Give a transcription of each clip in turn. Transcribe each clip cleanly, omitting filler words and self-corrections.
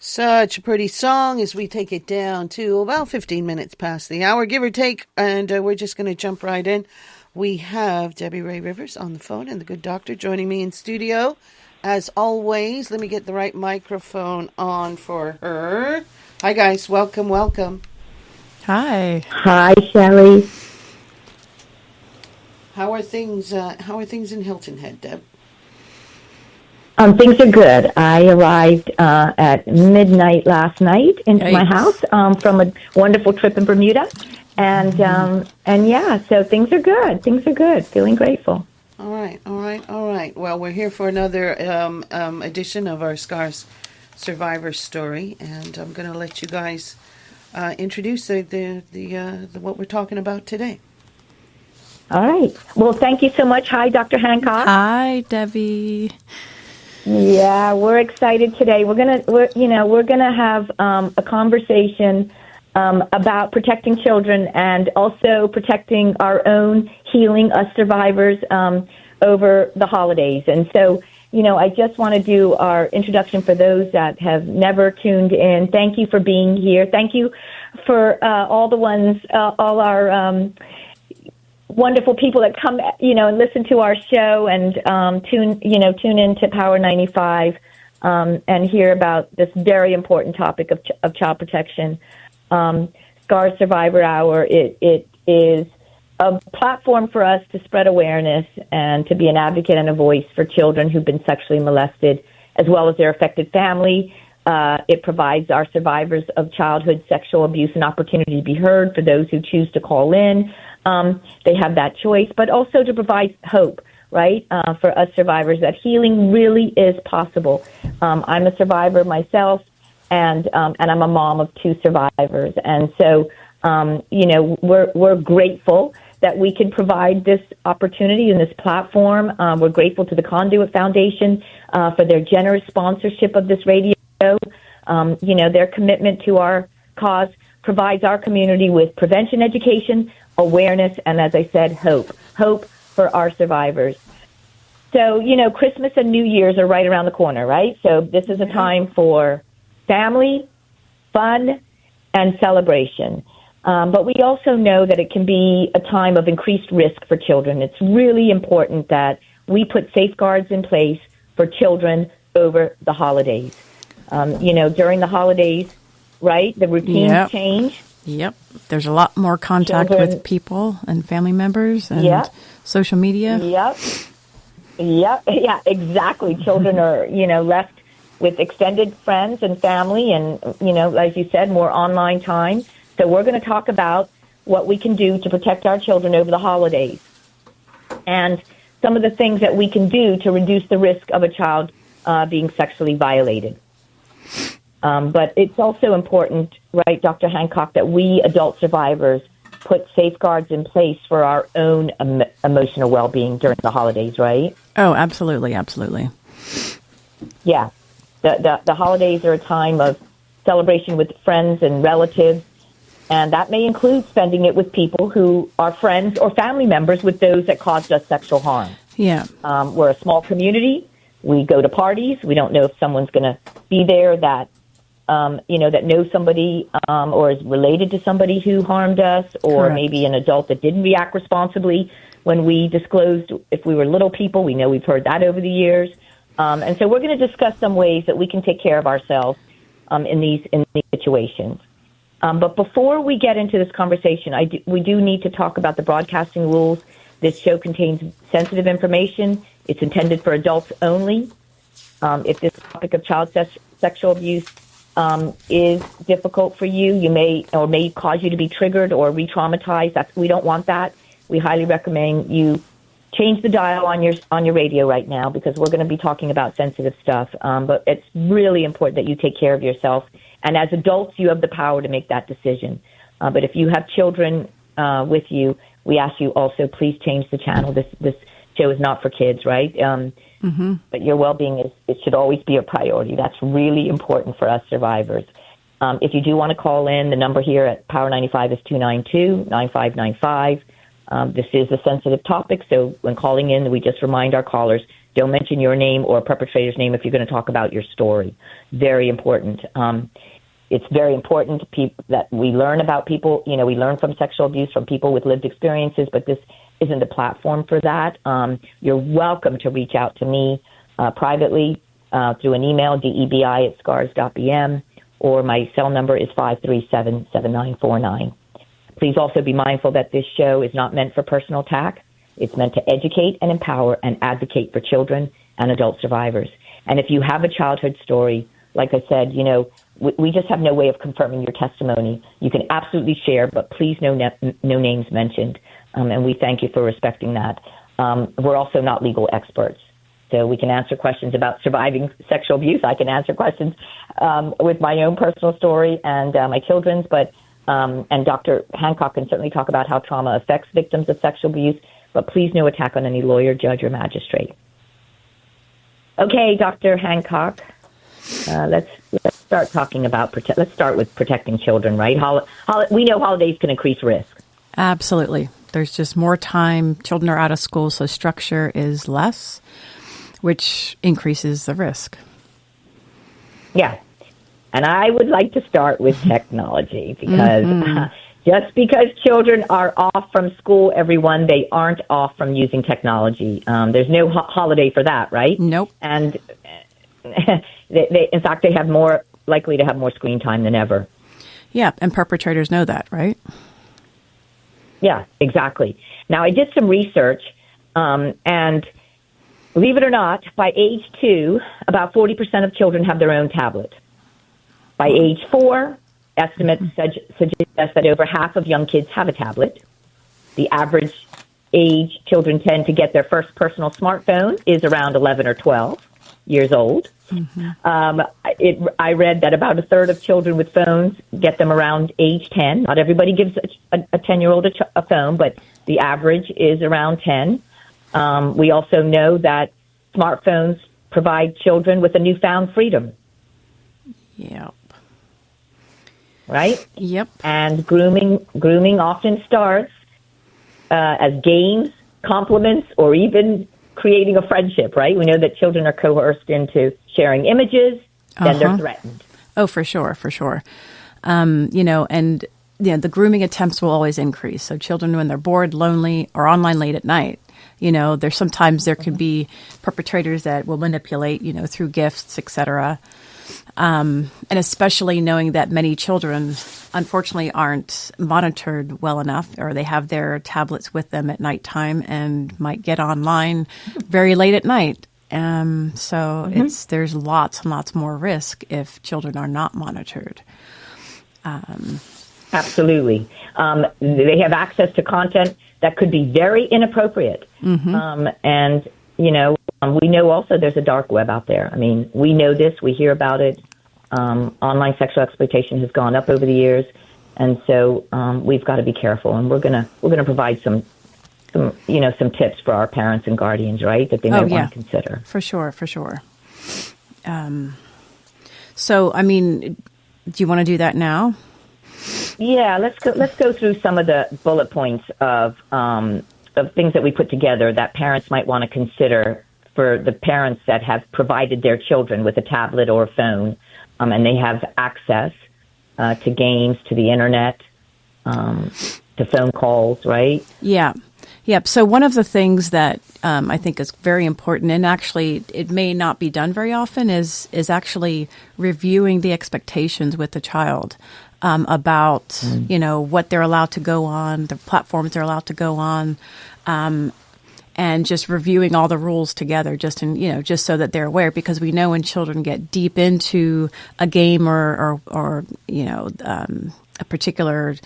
Such a pretty song as we take it down to about 15 minutes past the hour, give or take, and we're just going to jump right in. We have Debbie Ray Rivers on the phone and the good doctor joining me in studio. As always, let me get the right microphone on for her. Hi, guys. Welcome, welcome. Hi. Hi, Shelley. How are things in Hilton Head, Deb? Things are good. I arrived at midnight last night into my house from a wonderful trip in Bermuda, and yeah, so things are good. Things are good. Feeling grateful. All right. Well, we're here for another edition of our Scars Survivor story, and I'm going to let you guys introduce the what we're talking about today. All right. Well, thank you so much. Hi, Dr. Hancock. Hi, Debbie. Yeah, we're excited today. We're gonna have a conversation about protecting children and also protecting our own healing, us survivors, over the holidays. And so, I just want to do our introduction for those that have never tuned in. Thank you for being here. Thank you for all the ones, all our wonderful people that come, and listen to our show and tune into Power 95 and hear about this very important topic of child protection. Scars Survivor Hour, it is a platform for us to spread awareness and to be an advocate and a voice for children who've been sexually molested, as well as their affected family. It provides our survivors of childhood sexual abuse an opportunity to be heard for those who choose to call in. They have that choice, but also to provide hope, right, for us survivors that healing really is possible. I'm a survivor myself, and I'm a mom of two survivors. And so, we're grateful that we can provide this opportunity and this platform. We're grateful to the Conduit Foundation for their generous sponsorship of this radio. Their commitment to our cause provides our community with prevention education, awareness, and, as I said, hope for our survivors. So, Christmas and New Year's are right around the corner, right? So this is a time for family, fun, and celebration. But we also know that it can be a time of increased risk for children. It's really important that we put safeguards in place for children over the holidays. During the holidays, right, the routines change. Yep. There's a lot more contact with people and family members and social media. Yep. Yeah, exactly. Children are, left with extended friends and family and, as you said, more online time. So we're going to talk about what we can do to protect our children over the holidays and some of the things that we can do to reduce the risk of a child being sexually violated. But it's also important, right, Dr. Hancock, that we adult survivors put safeguards in place for our own emotional well-being during the holidays, right? Oh, absolutely, absolutely. Yeah. The holidays are a time of celebration with friends and relatives, and that may include spending it with people who are friends or family members with those that caused us sexual harm. Yeah. We're a small community. We go to parties. We don't know if someone's going to be there that that knows somebody or is related to somebody who harmed us, or maybe an adult that didn't react responsibly when we disclosed if we were little people. We know we've heard that over the years. And so we're going to discuss some ways that we can take care of ourselves in these situations. But before we get into this conversation, we do need to talk about the broadcasting rules. This show contains sensitive information. It's intended for adults only. If this topic of child sexual abuse is difficult for you, may cause you to be triggered or re-traumatized. We don't want that. We highly recommend you change the dial on your radio right now, because we're going to be talking about sensitive stuff. But it's really important that you take care of yourself. And as adults, you have the power to make that decision. But if you have children with you, we ask you also please change the channel. This show is not for kids, right? But your well-being it should always be a priority. That's really important for us survivors. If you do want to call in, the number here at Power 95 is 292-9595. This is a sensitive topic, so when calling in, we just remind our callers Don't mention your name or a perpetrator's name if you're going to talk about your story. Very important. It's very important that we learn about people. We learn from sexual abuse from people with lived experiences, but this isn't a platform for that. You're welcome to reach out to me privately through an email, debi@scars.bm, or my cell number is 537-7949. Please also be mindful that this show is not meant for personal attack. It's meant to educate and empower and advocate for children and adult survivors. And if you have a childhood story, like I said, we just have no way of confirming your testimony. You can absolutely share, but please no names mentioned. And we thank you for respecting that. We're also not legal experts. So we can answer questions about surviving sexual abuse. I can answer questions with my own personal story and my children's, and Dr. Hancock can certainly talk about how trauma affects victims of sexual abuse, but please no attack on any lawyer, judge, or magistrate. Okay, Dr. Hancock, let's start talking about, let's start with protecting children, right? We know holidays can increase risk. Absolutely. There's just more time. Children are out of school, so structure is less, which increases the risk. Yeah. And I would like to start with technology because just because children are off from school, everyone, they aren't off from using technology. There's no holiday for that, right? Nope. And in fact, they have more likely to have more screen time than ever. Yeah, and perpetrators know that, right? Yeah, exactly. Now, I did some research, and believe it or not, by age 2, about 40% of children have their own tablet. By age 4, estimates suggest that over half of young kids have a tablet. The average age children tend to get their first personal smartphone is around 11 or 12 years old. I read that about a third of children with phones get them around age 10. Not everybody gives a 10-year-old a phone, but the average is around 10. We also know that smartphones provide children with a newfound freedom. Yep. Right? Yep. And grooming often starts as games, compliments, or even creating a friendship, right? We know that children are coerced into sharing images, then they're threatened. Oh, for sure, for sure. The grooming attempts will always increase. So children, when they're bored, lonely, or online late at night, there can be perpetrators that will manipulate, through gifts, etc. And especially knowing that many children, unfortunately, aren't monitored well enough, or they have their tablets with them at nighttime and might get online very late at night. There's lots and lots more risk if children are not monitored. Absolutely. They have access to content that could be very inappropriate. We know also there's a dark web out there. I mean, we know this, we hear about it. Online sexual exploitation has gone up over the years, and so we've got to be careful. And we're gonna provide some tips for our parents and guardians, right, that they might want to consider. For sure. So, I mean, do you want to do that now? Yeah, let's go through some of the bullet points of things that we put together that parents might want to consider for the parents that have provided their children with a tablet or a phone, and they have access to games, to the internet, to phone calls, right? Yeah. Yep. So one of the things that I think is very important, and actually it may not be done very often, is actually reviewing the expectations with the child about, what they're allowed to go on, the platforms they're allowed to go on, and just reviewing all the rules together, just so that they're aware, because we know when children get deep into a game or a particular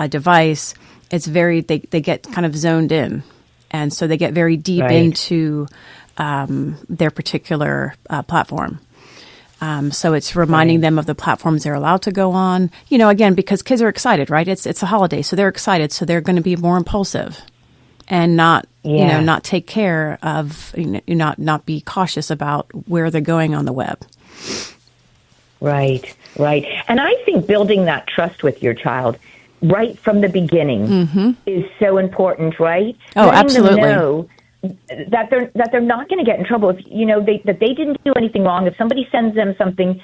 device, it's they get kind of zoned in, and so they get very deep into their particular platform. So it's reminding them of the platforms they're allowed to go on. Again, because kids are excited, right? It's a holiday, so they're excited, so they're going to be more impulsive and not take care of, not be cautious about where they're going on the web. Right. And I think building that trust with your child right from the beginning is so important, right? Oh, Letting absolutely. them know that they're not going to get in trouble if that they didn't do anything wrong. If somebody sends them something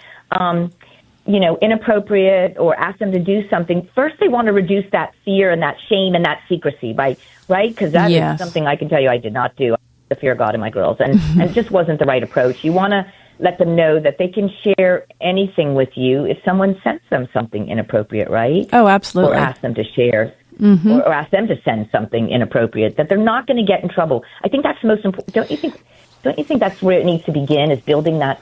inappropriate or ask them to do something, first they want to reduce that fear and that shame and that secrecy, right? Because that is something I can tell you I did not do. The fear of God in my girls, and it just wasn't the right approach. You want to let them know that they can share anything with you if someone sends them something inappropriate, right? Oh, absolutely. Or ask them to share, or ask them to send something inappropriate, that they're not going to get in trouble. I think that's the most important. Don't you think that's where it needs to begin, is building that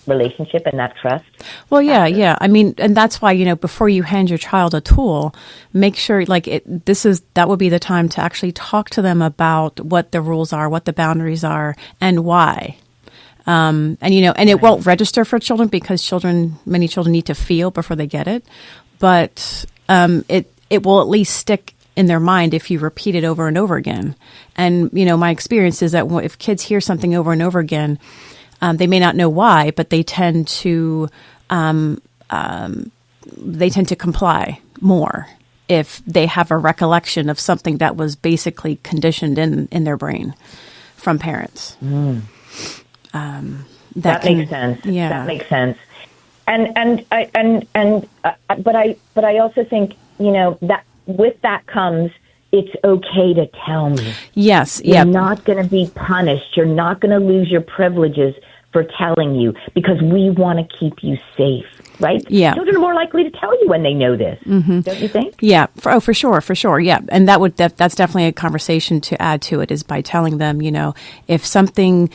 relationship and that trust? Well, yeah. I mean, and that's why, before you hand your child a tool, make sure that would be the time to actually talk to them about what the rules are, what the boundaries are, and why. And it won't register for children because many children need to feel before they get it, but it will at least stick in their mind if you repeat it over and over again. And, my experience is that if kids hear something over and over again, they may not know why, but they tend to comply more if they have a recollection of something that was basically conditioned in their brain from parents. That makes sense. Yeah, that makes sense. But I also think that with that comes, it's okay to tell me. Yes. You're not going to be punished. You're not going to lose your privileges for telling you, because we want to keep you safe, right? Yeah. Children are more likely to tell you when they know this, don't you think? Yeah. For sure. Yeah. And that's definitely a conversation to add to it, is by telling them, if something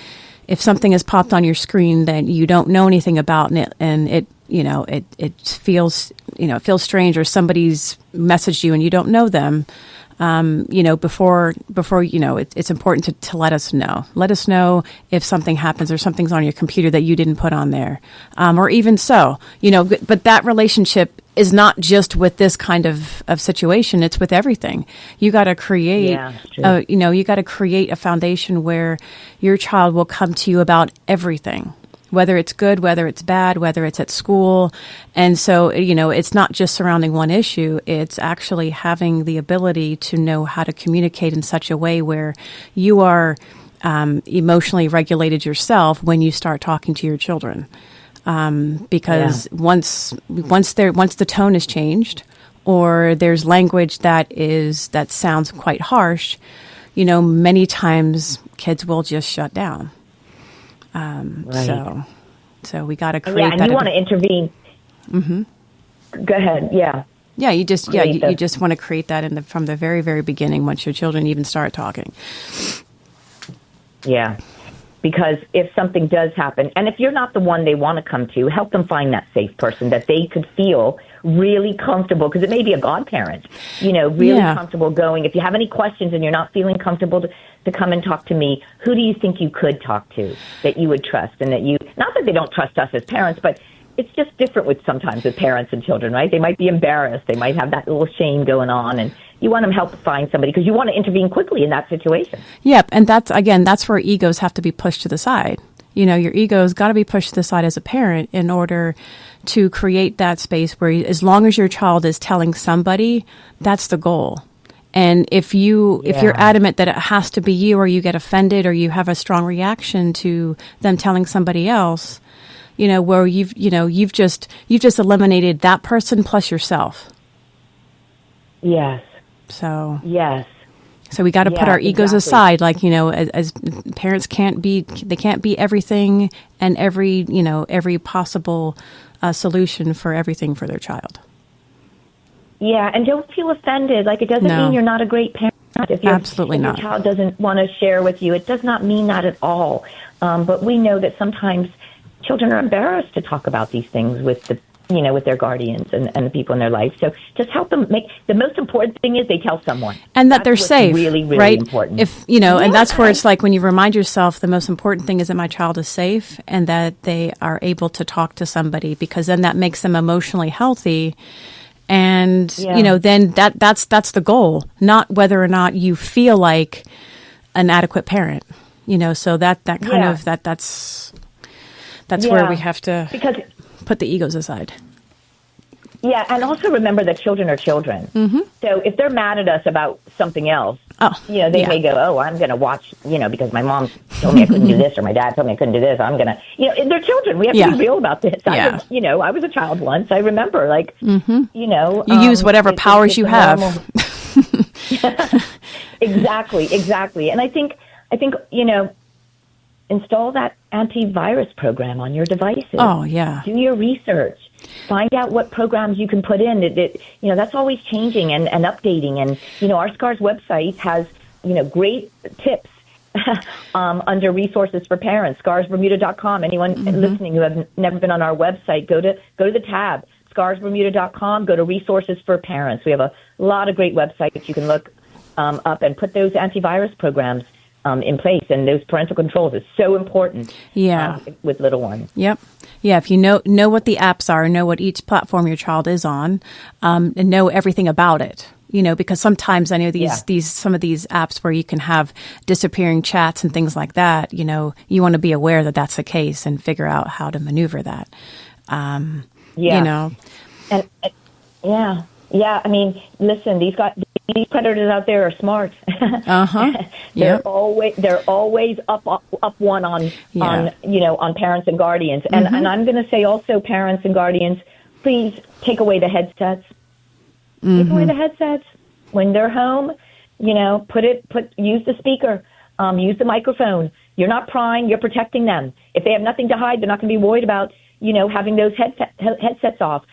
is popped on your screen that you don't know anything about, and it feels strange, or somebody's messaged you and you don't know them, before it's important to let us know. Let us know if something happens or something's on your computer that you didn't put on there, or even so, But that relationship is not just with this kind of situation; it's with everything. You got to create, you got to create a foundation where your child will come to you about everything, whether it's good, whether it's bad, whether it's at school. And so, it's not just surrounding one issue. It's actually having the ability to know how to communicate in such a way where you are emotionally regulated yourself when you start talking to your children. Because once the tone is changed, or there's language that sounds quite harsh, many times kids will just shut down. Right. So we got to create that. And you want to intervene. Mm-hmm. Go ahead. Yeah. Yeah. You just want to create that from the very, very beginning, once your children even start talking. Yeah. Because if something does happen, and if you're not the one they want to come to, help them find that safe person that they could feel really comfortable, because it may be a godparent, really comfortable going. If you have any questions and you're not feeling comfortable to come and talk to me, who do you think you could talk to that you would trust, and that not that they don't trust us as parents, but it's just different sometimes with parents and children, right? They might be embarrassed. They might have that little shame going on, and you want them to help find somebody because you want to intervene quickly in that situation. Yep. And that's where egos have to be pushed to the side. Your ego's got to be pushed to the side as a parent in order to create that space where, as long as your child is telling somebody, that's the goal. And if you're adamant that it has to be you, or you get offended, or you have a strong reaction to them telling somebody else, where you've just eliminated that person plus yourself. Yes. So yes. So we got to put our egos aside, as parents can't be everything and every possible solution for everything for their child. Yeah, and don't feel offended. It doesn't mean you're not a great parent. Absolutely not. If your child doesn't want to share with you, it does not mean that at all. But we know that sometimes children are embarrassed to talk about these things with their guardians and the people in their life. So just help them the most important thing is they tell someone. And that they're safe, really, really right? important. And that's where it's when you remind yourself, the most important thing is that my child is safe and that they are able to talk to somebody, because then that makes them emotionally healthy. And, then that's the goal, not whether or not you feel like an adequate parent, so that's where we have to put the egos aside. Yeah, and also remember that children are children. Mm-hmm. So if they're mad at us about something else, they may go, "Oh, I'm going to watch, because my mom told me I couldn't do this, or my dad told me I couldn't do this. I'm going to, they're children. We have to be real about this." Yeah. I was a child once. I remember, you use whatever powers you have. Exactly. And I think, install that antivirus program on your devices. Oh, yeah. Do your research. Find out what programs you can put in. That's always changing and updating. And, our SCARS website has, great tips under resources for parents, scarsbermuda.com. Anyone listening who have never been on our website, go to the tab, scarsbermuda.com, go to resources for parents. We have a lot of great websites you can look up and put those antivirus programs in place, and those parental controls is so important. With little ones. Yep. Yeah. If you know what the apps are, know what each platform your child is on, and know everything about it. Because sometimes I know some of these apps where you can have disappearing chats and things like that. You want to be aware that that's the case and figure out how to maneuver that. And I mean, listen, these predators out there are smart. They're always up one on parents and guardians. And I'm going to say also, parents and guardians, please take away the headsets. Take away the headsets when they're home. Use the speaker, use the microphone. You're not prying, you're protecting them. If they have nothing to hide, they're not going to be worried about having those headsets off.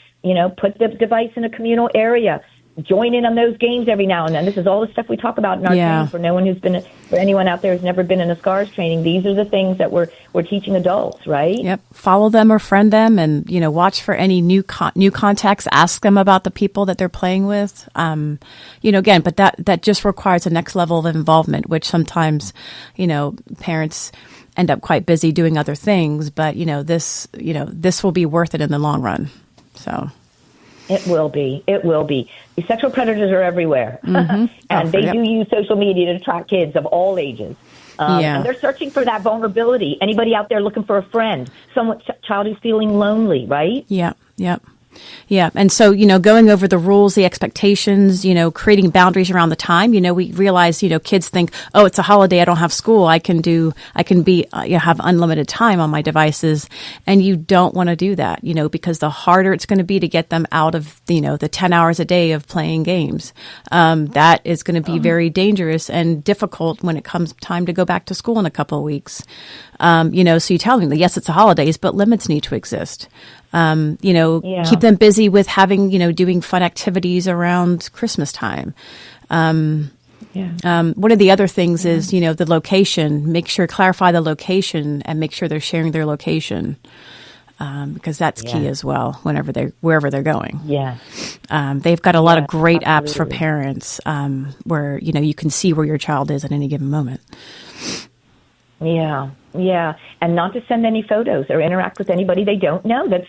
Put the device in a communal area. Join in on those games every now and then. This is all the stuff we talk about in our training. For anyone out there who's never been in a SCARS training, these are the things that we're teaching adults, right? Yep. Follow them or friend them, and watch for any new contacts. Ask them about the people that they're playing with. Again, but that just requires a next level of involvement, which sometimes parents end up quite busy doing other things. But this will be worth it in the long run. So. It will be. The sexual predators are everywhere. And they do use social media to attract kids of all ages. And they're searching for that vulnerability. Anybody out there looking for a friend, child who's feeling lonely, right? Yeah. Yeah. And so, going over the rules, the expectations, creating boundaries around the time, we realize, kids think, oh, it's a holiday. I don't have school. I can have unlimited time on my devices. And you don't want to do that, because the harder it's going to be to get them out of, the 10 hours a day of playing games. That is going to be very dangerous and difficult when it comes time to go back to school in a couple of weeks. So you tell them that, yes, it's a holidays, but limits need to exist. Keep them busy with having, doing fun activities around Christmas time. One of the other things is, the location. Clarify the location and make sure they're sharing their location. Because that's key as well wherever they're going. Yeah. They've got a lot of great apps for parents, where, you can see where your child is at any given moment. Yeah. And not to send any photos or interact with anybody they don't know. That's,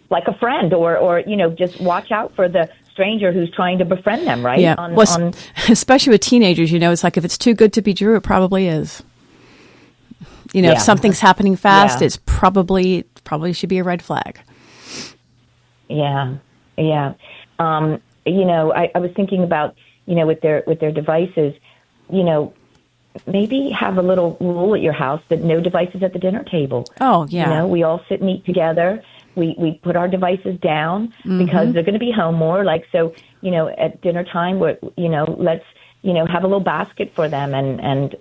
like a friend or just watch out for the stranger who's trying to befriend them, right? Yeah. Especially with teenagers, it's like if it's too good to be true, it probably is. If something's happening fast, it's probably should be a red flag. Yeah. I was thinking about, with their devices, maybe have a little rule at your house that no devices at the dinner table. Oh, yeah. We all sit and eat together. We put our devices down because they're going to be home more. So, at dinner time, let's, have a little basket for them and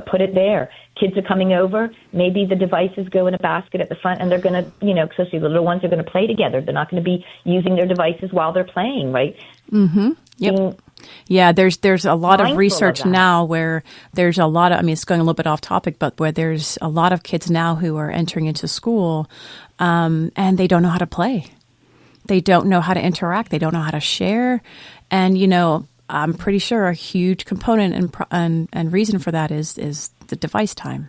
put it there. Kids are coming over. Maybe the devices go in a basket at the front, and they're going to, especially the little ones, are going to play together. They're not going to be using their devices while they're playing, right? Mm-hmm. Yep. Yeah, there's a lot of research now where there's a lot of, it's going a little bit off topic, but where there's a lot of kids now who are entering into school, and they don't know how to play. They don't know how to interact. They don't know how to share. And, I'm pretty sure a huge component and reason for that is the device time.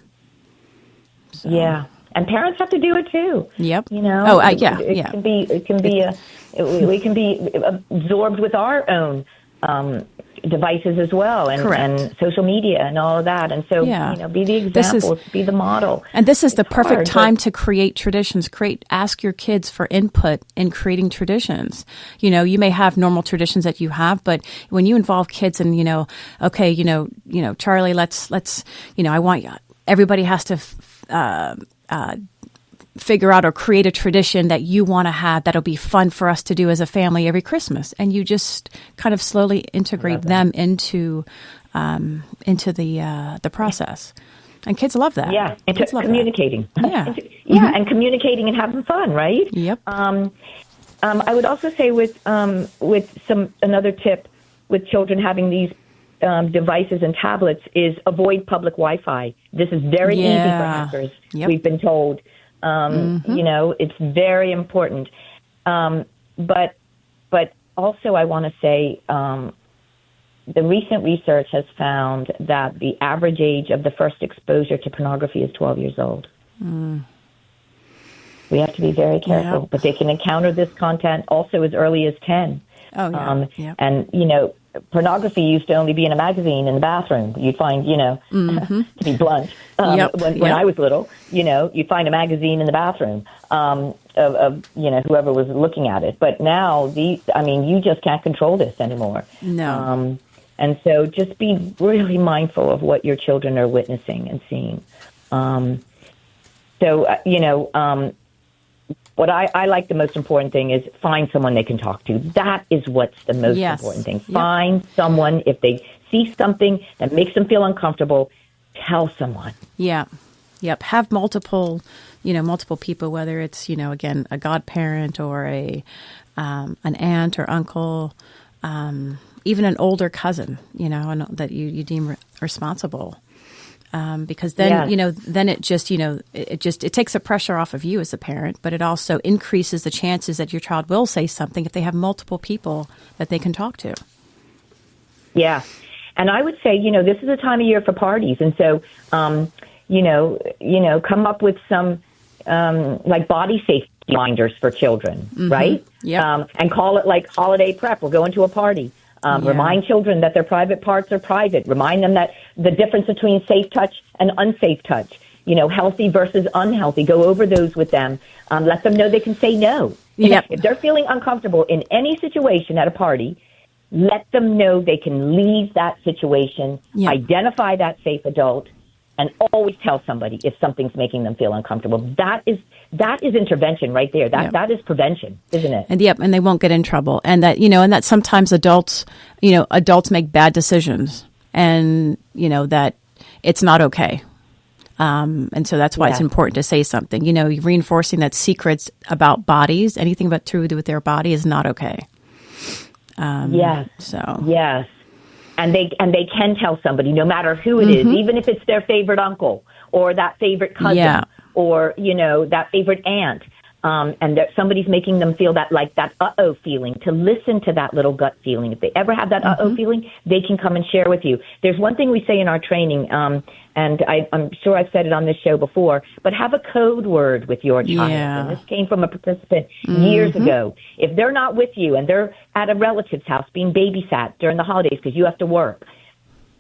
So. Yeah. And parents have to do it too. Yep. It can be we can be absorbed with our own devices as well, and social media and all of that. And so, be the example, be the model. And this is the perfect hard, time to create traditions. Ask your kids for input in creating traditions. You may have normal traditions that you have, but when you involve kids and, Charlie, let's, I want everybody has to, figure out or create a tradition that you want to have that'll be fun for us to do as a family every Christmas, and you just kind of slowly integrate them into the process. And kids love that. Yeah, into communicating. Yeah, and communicating and having fun, right? Yep. I would also say with another tip with children having these devices and tablets is avoid public Wi-Fi. This is very easy for hackers. Yep. We've been told. It's very important. But also I want to say, the recent research has found that the average age of the first exposure to pornography is 12 years old. We have to be very careful, but they can encounter this content also as early as 10. Oh, yeah. And, pornography used to only be in a magazine in the bathroom. You'd find, to be blunt, when I was little, you'd find a magazine in the bathroom of whoever was looking at it. But now, you just can't control this anymore. No. And so just be really mindful of what your children are witnessing and seeing. What I like, the most important thing is find someone they can talk to. That is what's the most important thing. Find someone. If they see something that makes them feel uncomfortable, tell someone. Yeah. Yep. Have multiple people, whether it's, again, a godparent or an aunt or uncle, even an older cousin, and that you deem responsible. Because then, then it just, it takes the pressure off of you as a parent, but it also increases the chances that your child will say something if they have multiple people that they can talk to. Yeah. And I would say, this is a time of year for parties. And so, come up with some, like body safety reminders for children, right? Yeah. And call it like holiday prep. We're going to a party. Remind children that their private parts are private. Remind them that the difference between safe touch and unsafe touch, healthy versus unhealthy. Go over those with them. Let them know they can say no. Yep. If they're feeling uncomfortable in any situation at a party, let them know they can leave that situation, identify that safe adult, and always tell somebody if something's making them feel uncomfortable. That is intervention right there. That is prevention, isn't it? And they won't get in trouble. And that sometimes adults make bad decisions, and that it's not okay. And so that's why it's important to say something. Reinforcing that secrets about bodies, anything about to do with their body, is not okay. Yes. And they can tell somebody, no matter who it is, even if it's their favorite uncle or that favorite cousin or, that favorite aunt. And that somebody's making them feel that, like, that uh-oh feeling, to listen to that little gut feeling. If they ever have that uh-oh feeling, they can come and share with you. There's one thing we say in our training, and I'm sure I've said it on this show before, but have a code word with your child. Yeah. And this came from a participant years ago. If they're not with you and they're at a relative's house being babysat during the holidays because you have to work,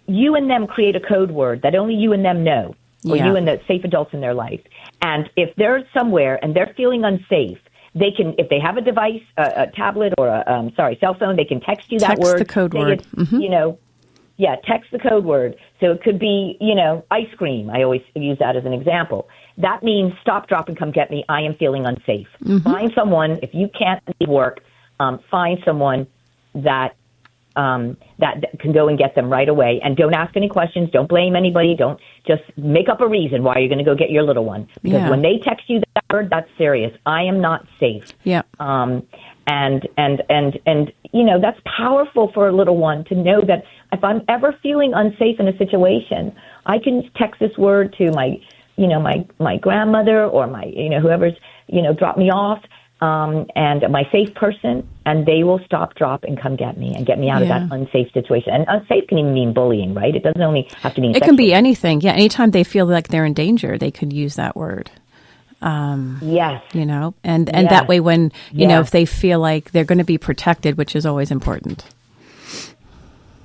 you and them create a code word that only you and them know, or you and the safe adults in their life. And if they're somewhere and they're feeling unsafe, they can, if they have a device, a tablet or a cell phone, they can text you that word. Text the code word. Text the code word. So it could be, ice cream. I always use that as an example. That means stop, drop, and come get me. I am feeling unsafe. Find someone, if you can't leave work, find someone that can go and get them right away. And don't ask any questions. Don't blame anybody. Don't just make up a reason why you're going to go get your little one. Because when they text you that word, that's serious. I am not safe. Yeah. And that's powerful for a little one to know that if I'm ever feeling unsafe in a situation, I can text this word to my grandmother or my, whoever's, dropped me off. And my safe person, and they will stop, drop, and come get me and get me out of that unsafe situation. And unsafe can even mean bullying, right? It doesn't only have to mean It can be anything. Yeah, anytime they feel like they're in danger, they could use that word. Yes. And that way when, if they feel like they're going to be protected, which is always important.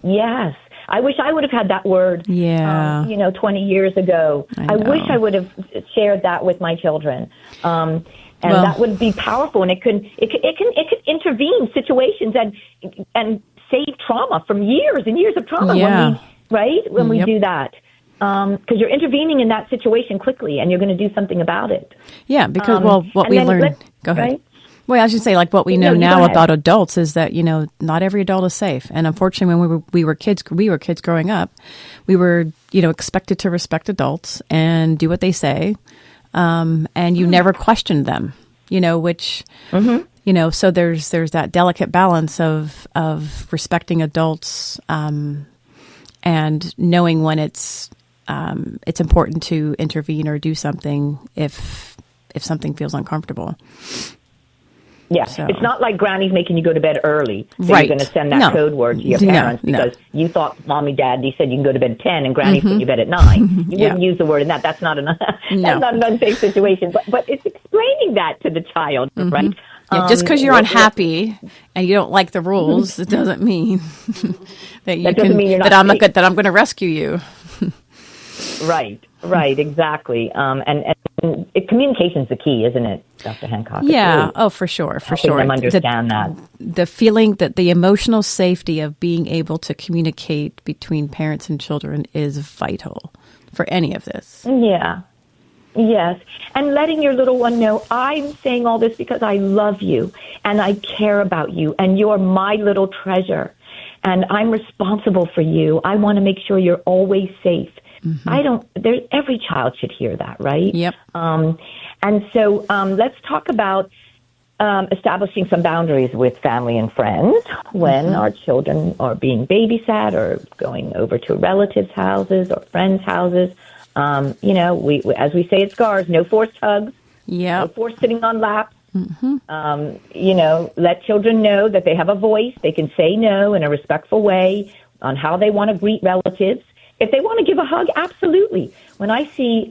Yes. I wish I would have had that word, 20 years ago. I wish I would have shared that with my children. And that would be powerful, and it could intervene situations and save trauma from years and years of trauma when we do that. Because you're intervening in that situation quickly, and you're going to do something about it. Yeah, because, what we learned... Go ahead. Right? Well, I should say, like, what we know now about adults is that, not every adult is safe. And unfortunately, when we were kids growing up, we were, expected to respect adults and do what they say. And you never questioned them, which, so there's that delicate balance of respecting adults, and knowing when it's important to intervene or do something if something feels uncomfortable. Yeah, so. It's not like Granny's making you go to bed early. So you're going to send that code word to your parents because you thought Mommy, Daddy said you can go to bed at 10 and Granny's put you to bed at 9. You wouldn't use the word in that. That's not that's not an unsafe situation. But it's explaining that to the child, right? Yeah, just because you're unhappy and you don't like the rules, it doesn't mean that I'm going to rescue you. Right, exactly. Communication's the key, isn't it, Dr. Hancock? Yeah, for sure. Them understand that. The feeling that the emotional safety of being able to communicate between parents and children is vital for any of this. Yeah. Yes. And letting your little one know, I'm saying all this because I love you and I care about you and you're my little treasure and I'm responsible for you. I want to make sure you're always safe. Every child should hear that, right? Yep. And so let's talk about establishing some boundaries with family and friends when our children are being babysat or going over to relatives' houses or friends' houses. We as we say at SCARS, no forced hugs, no forced sitting on laps. Let children know that they have a voice. They can say no in a respectful way on how they want to greet relatives. If they want to give a hug, absolutely. When I see,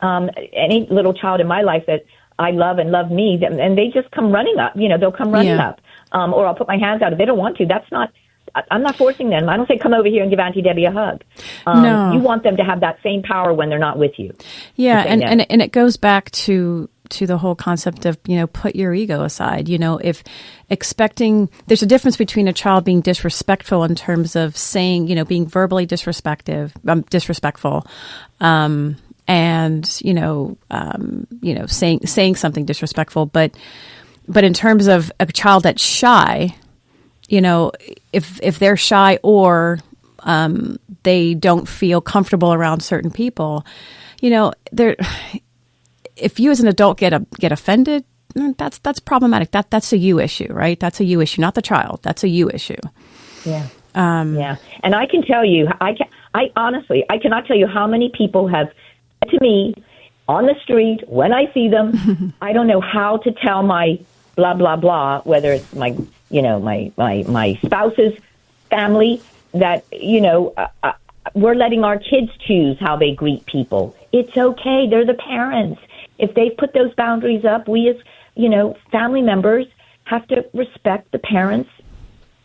any little child in my life that I love and love me, and they just come running up, they'll come running up. Or I'll put my hands out. If they don't want to, I'm not forcing them. I don't say, come over here and give Auntie Debbie a hug. No. You want them to have that same power when they're not with you. Yeah, and it goes back to the whole concept of, put your ego aside. If expecting, there's a difference between a child being disrespectful in terms of saying, being verbally disrespectful, and, saying something disrespectful. But in terms of a child that's shy, if they're shy or they don't feel comfortable around certain people, if you as an adult get offended, that's problematic. That's a you issue, right? That's a you issue, not the child. That's a you issue. Yeah. And I can tell you, I honestly cannot tell you how many people have said to me on the street when I see them, I don't know how to tell my blah blah blah, whether it's my my spouse's family, that we're letting our kids choose how they greet people. It's okay. They're the parents. If they've put those boundaries up, we as, family members have to respect the parents'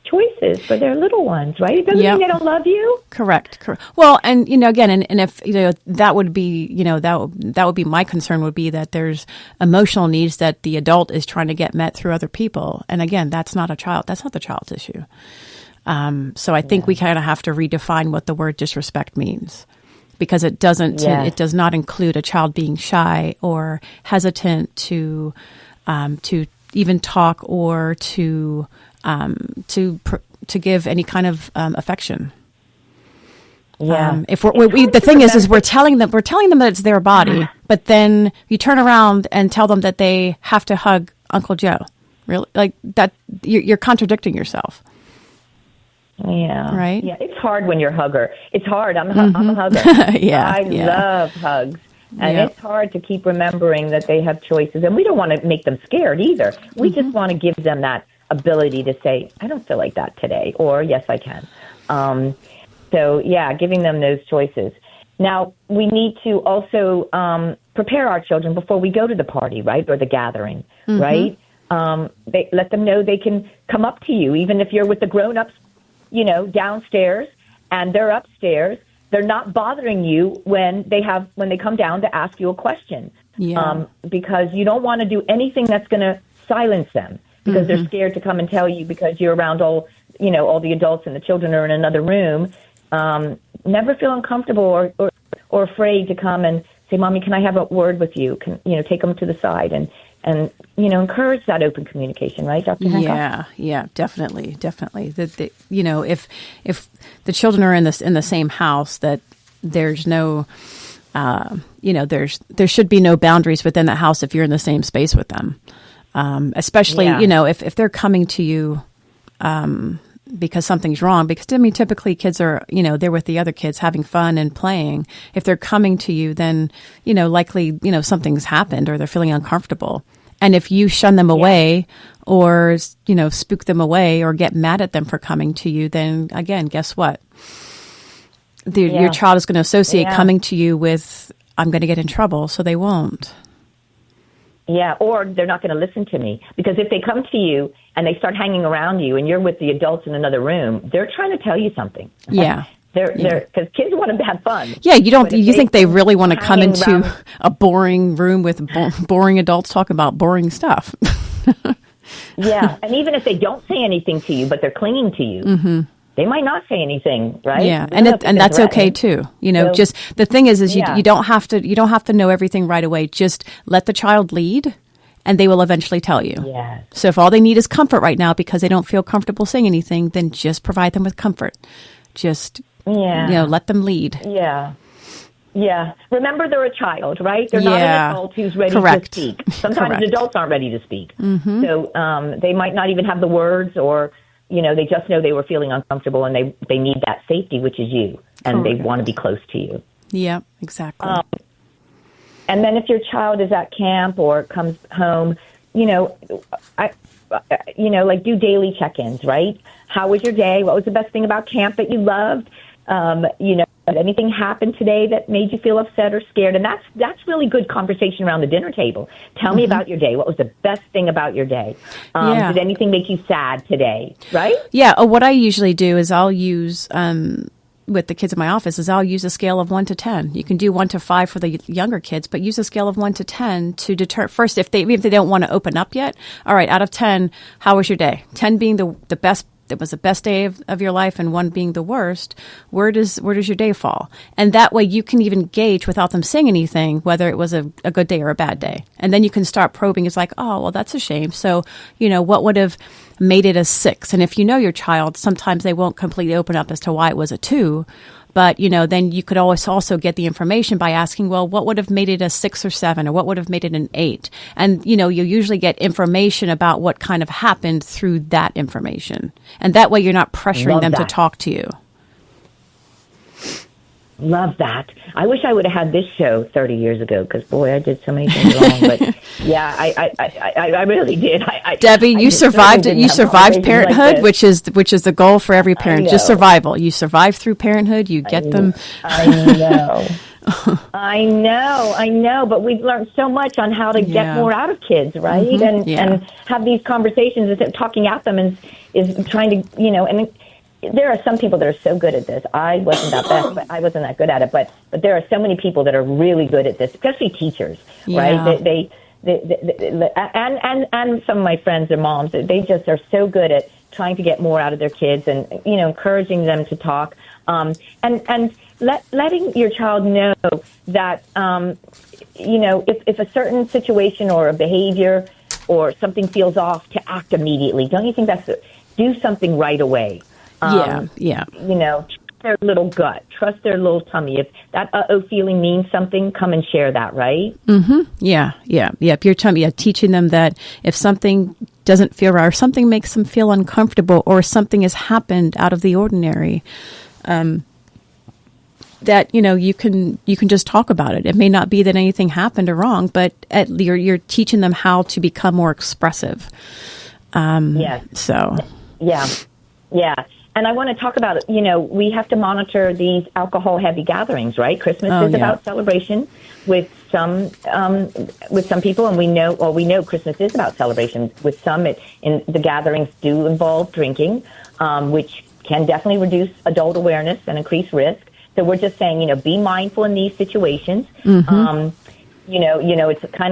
choices for their little ones, right? It doesn't mean they don't love you. Correct. Well, and, again, and if, that would be, that would be my concern would be that there's emotional needs that the adult is trying to get met through other people. And again, that's not the child's issue. So I think we kind of have to redefine what the word disrespect means. Because it does not include a child being shy or hesitant to even talk or to give any kind of affection. Yeah. If the thing is we're telling them that it's their body, but then you turn around and tell them that they have to hug Uncle Joe. Really, like that, you're contradicting yourself. Yeah. Right? Yeah. It's hard when you're a hugger. It's hard. I'm a hugger. I love hugs. And it's hard to keep remembering that they have choices. And we don't want to make them scared either. We just want to give them that ability to say, I don't feel like that today. Or, yes, I can. Giving them those choices. Now, we need to also prepare our children before we go to the party, right? Or the gathering, right? Let them know they can come up to you, even if you're with the grown-ups downstairs and they're upstairs. They're not bothering you when they come down to ask you a question. Yeah. Because you don't want to do anything that's going to silence them, because they're scared to come and tell you because you're around all the adults and the children are in another room. Never feel uncomfortable or afraid to come and say, Mommy, can I have a word with you? Take them to the side and encourage that open communication, right, Dr. Hancock? Yeah, definitely. That if the children are in the same house, that there's no, there should be no boundaries within the house if you're in the same space with them, especially if they're coming to you because something's wrong. Because typically kids are they're with the other kids having fun and playing. If they're coming to you, then likely something's happened or they're feeling uncomfortable. And if you shun them away or, spook them away or get mad at them for coming to you, then again, guess what? Your child is going to associate coming to you with, I'm going to get in trouble, so they won't. Yeah, or they're not going to listen to me. Because if they come to you and they start hanging around you and you're with the adults in another room, they're trying to tell you something. Yeah. Because kids want to have fun. Yeah, you think they really want to come into a boring room with boring adults talking about boring stuff. Yeah, and even if they don't say anything to you, but they're clinging to you, they might not say anything, right? Yeah, and that's okay too. Just the thing is you don't have to know everything right away. Just let the child lead, and they will eventually tell you. Yes. So if all they need is comfort right now because they don't feel comfortable saying anything, then just provide them with comfort. Just let them lead. Yeah. Yeah. Remember, they're a child, right? They're not an adult who's ready to speak. Sometimes adults aren't ready to speak. So they might not even have the words, or, they just know they were feeling uncomfortable and they need that safety, which is you, and they want to be close to you. Yeah, exactly. And then if your child is at camp or comes home, like do daily check-ins, right? How was your day? What was the best thing about camp that you loved? Did anything happen today that made you feel upset or scared? And that's really good conversation around the dinner table. Tell me about your day. What was the best thing about your day? Did anything make you sad today? Right? Yeah. What I usually do is I'll use with the kids in my office is I'll use a scale of 1 to 10. You can do 1 to 5 for the younger kids, but use a scale of 1 to 10 to deter first if they don't want to open up yet. All right, out of 10, how was your day? 10 being the best. It was the best day of your life, and 1 being the worst. Where does your day fall? And that way you can even gauge without them saying anything whether it was a good day or a bad day. And then you can start probing. It's like, oh, well, that's a shame. So, what would have made it a 6? And if you know your child, sometimes they won't completely open up as to why it was a 2. But, then you could always also get the information by asking, well, what would have made it a 6 or 7, or what would have made it an 8? And, you usually get information about what kind of happened through that information. And that way you're not pressuring them to talk to you. Love that. I wish I would have had this show 30 years ago, because, boy, I did so many things wrong. But, yeah, I really did. Debbie, you survived it. You survived parenthood, like which is the goal for every parent. Just survival. You survive through parenthood. You get them. I know. I know. But we've learned so much on how to get more out of kids, right? And have these conversations instead of talking at them is trying to, and there are some people that are so good at this. I wasn't that good at it, but there are so many people that are really good at this, especially teachers, right? They and some of my friends and moms, they just are so good at trying to get more out of their kids and, encouraging them to talk, and letting your child know that, if a certain situation or a behavior or something feels off, to act immediately. Don't you think do something right away? Trust their little gut, trust their little tummy. If that feeling means something, come and share that, right? Mm-hmm. Yeah. Your tummy, teaching them that if something doesn't feel right, or something makes them feel uncomfortable, or something has happened out of the ordinary, that you can just talk about it. It may not be that anything happened or wrong, but you're teaching them how to become more expressive. Yes. So. Yeah. And I want to talk about, we have to monitor these alcohol-heavy gatherings, right? Christmas is about celebration with some people, and we know Christmas is about celebration. With some, in the gatherings do involve drinking, which can definitely reduce adult awareness and increase risk. So we're just saying, be mindful in these situations. It's kind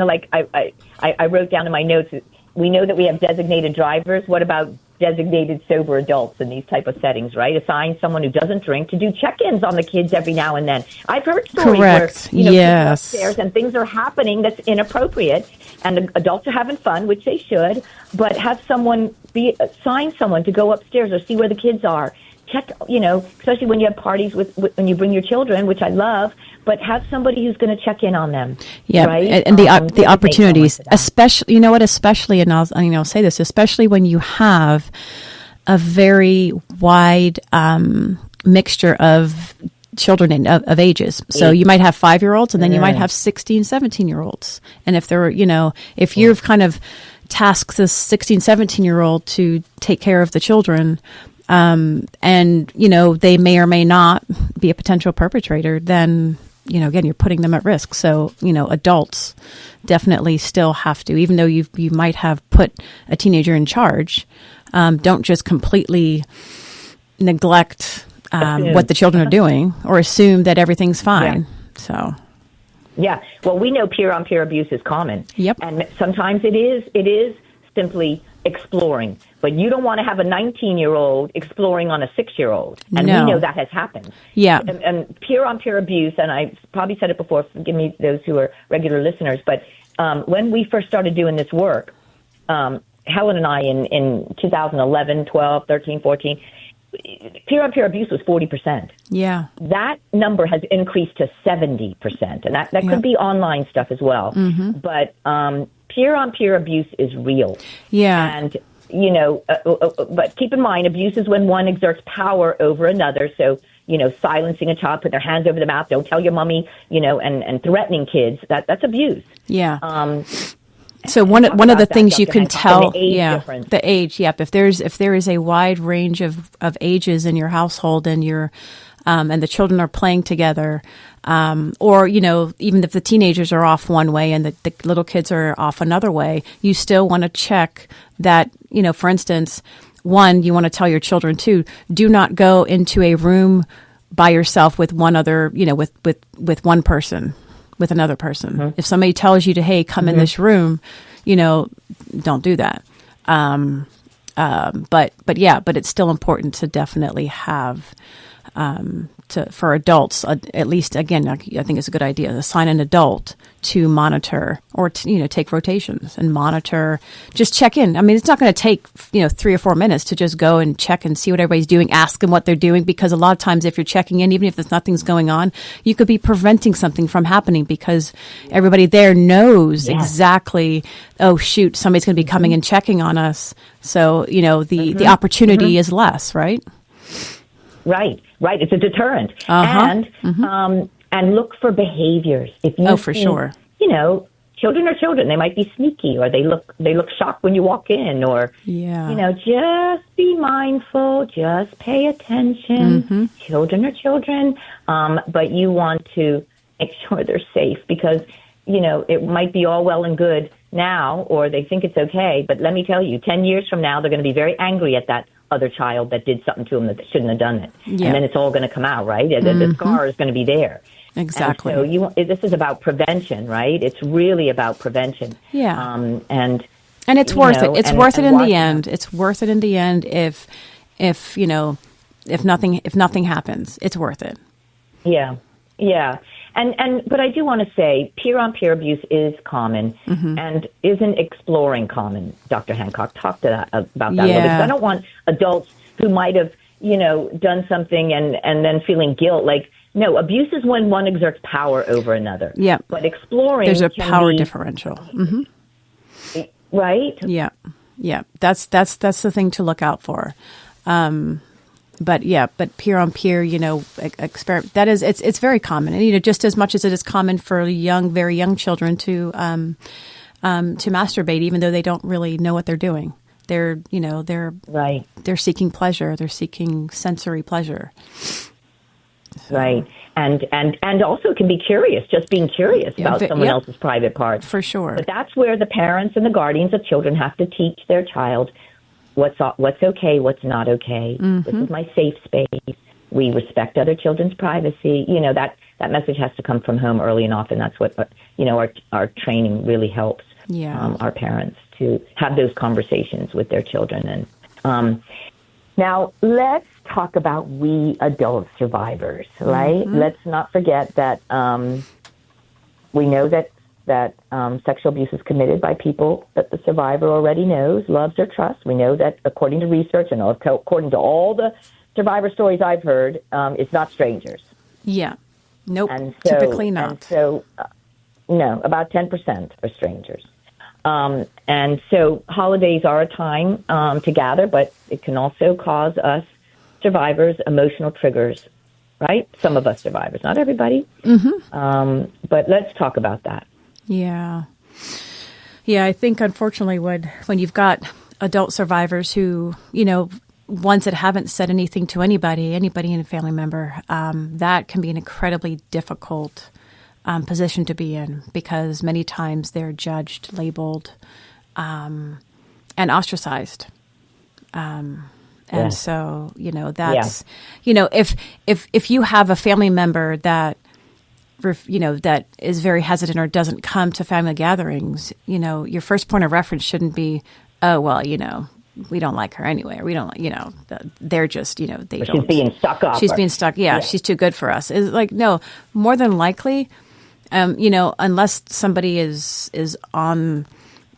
of like I wrote down in my notes, we know that we have designated drivers. What about designated sober adults in these type of settings, right? Assign someone who doesn't drink to do check-ins on the kids every now and then. I've heard stories where, kids are upstairs and things are happening that's inappropriate, and the adults are having fun, which they should, but have someone assign someone to go upstairs or see where the kids are. Check, especially when you have parties when you bring your children, which I love, but have somebody who's going to check in on them. Yeah, right? And the opportunities, especially, especially, and I'll say this, especially when you have a very wide mixture of children of ages. So you might have 5-year-olds, and then you might have 16, 17-year-olds. And if they're, if you've kind of tasked this 16, 17-year-old to take care of the children, and, they may or may not be a potential perpetrator, then, again, you're putting them at risk. So, adults definitely still have to, even though you might have put a teenager in charge, don't just completely neglect what the children are doing or assume that everything's fine. Yeah. So. Yeah. Well, we know peer-on-peer abuse is common. Yep. And sometimes it is simply exploring. But you don't want to have a 19-year-old exploring on a 6-year-old. And we know that has happened. Yeah. And peer-on-peer abuse, and I probably said it before, forgive me those who are regular listeners, but when we first started doing this work, Helen and I in 2011, 12, 13, 14, peer-on-peer abuse was 40%. Yeah. That number has increased to 70%. And that could be online stuff as well. Mm-hmm. But peer-on-peer abuse is real. Yeah. And, but keep in mind, abuse is when one exerts power over another. So, silencing a child, putting their hands over the mouth, don't tell your mommy, and threatening kids, that's abuse. Yeah. So one of the things you can tell, the age. Yep. If there is a wide range of ages in your household and and the children are playing together, or even if the teenagers are off one way and the little kids are off another way, you still want to check that. For instance, one, you want to tell your children too, do not go into a room by yourself with one other, with one person. With another person. Mm-hmm. If somebody tells you to, hey, come in this room, don't do that. But it's still important to definitely have, for adults, at least, again, I think it's a good idea, assign an adult to monitor or to, take rotations and monitor, just check in. I mean, it's not going to take, 3 or 4 minutes to just go and check and see what everybody's doing, ask them what they're doing, because a lot of times if you're checking in, even if there's nothing's going on, you could be preventing something from happening because everybody there knows exactly, oh, shoot, somebody's going to be coming and checking on us. So, the opportunity is less, right? Right. It's a deterrent. And look for behaviors. If you for sure. Children are children. They might be sneaky, or they look shocked when you walk in, or just be mindful. Just pay attention. Mm-hmm. Children are children, but you want to make sure they're safe because it might be all well and good now, or they think it's okay. But let me tell you, 10 years from now, they're going to be very angry at that other child that did something to them that they shouldn't have done it. Yeah. And then it's all going to come out, right? The scar is going to be there. Exactly. And so this is about prevention, right? It's really about prevention. Yeah. And it's worth it. It's worth it in the end. It's worth it in the end if nothing happens. It's worth it. Yeah. Yeah. But I do want to say peer-on-peer abuse is common and isn't exploring common. Dr. Hancock, talk to that about that a little bit. Because I don't want adults who might have, done something and then feeling guilt. Like, no, abuse is when one exerts power over another. Yeah. But exploring there's a power differential. Mm-hmm. Right? Yeah. Yeah. That's the thing to look out for. But peer-on-peer, experiment, that is, it's very common. And, just as much as it is common for very young children to masturbate, even though they don't really know what they're doing. They're seeking pleasure. They're seeking sensory pleasure. So. Right. And also can be curious, just being curious about someone else's private parts. For sure. But that's where the parents and the guardians of children have to teach their child what's okay, what's not okay. This is my safe space. We respect other children's privacy. That message has to come from home early and often. That's what, our training really helps our parents to have those conversations with their children. And now let's talk about we adult survivors, right? Let's not forget that we know that sexual abuse is committed by people that the survivor already knows, loves, or trusts. We know that according to research and according to all the survivor stories I've heard, it's not strangers. Yeah. Nope. Typically not. No, about 10% are strangers. And so holidays are a time to gather, but it can also cause us survivors emotional triggers, right? Some of us survivors, not everybody. But let's talk about that. Yeah. Yeah, I think unfortunately when you've got adult survivors who, ones that haven't said anything to anybody in a family member, that can be an incredibly difficult position to be in because many times they're judged, labeled, and ostracized. And so, that's, if you have a family member that, that is very hesitant or doesn't come to family gatherings, your first point of reference shouldn't be, oh, well, we don't like her anyway, or we don't, they're just, they don't. She's being stuck up. She's being stuck. Yeah, she's too good for us. It's like, no, more than likely, unless somebody is on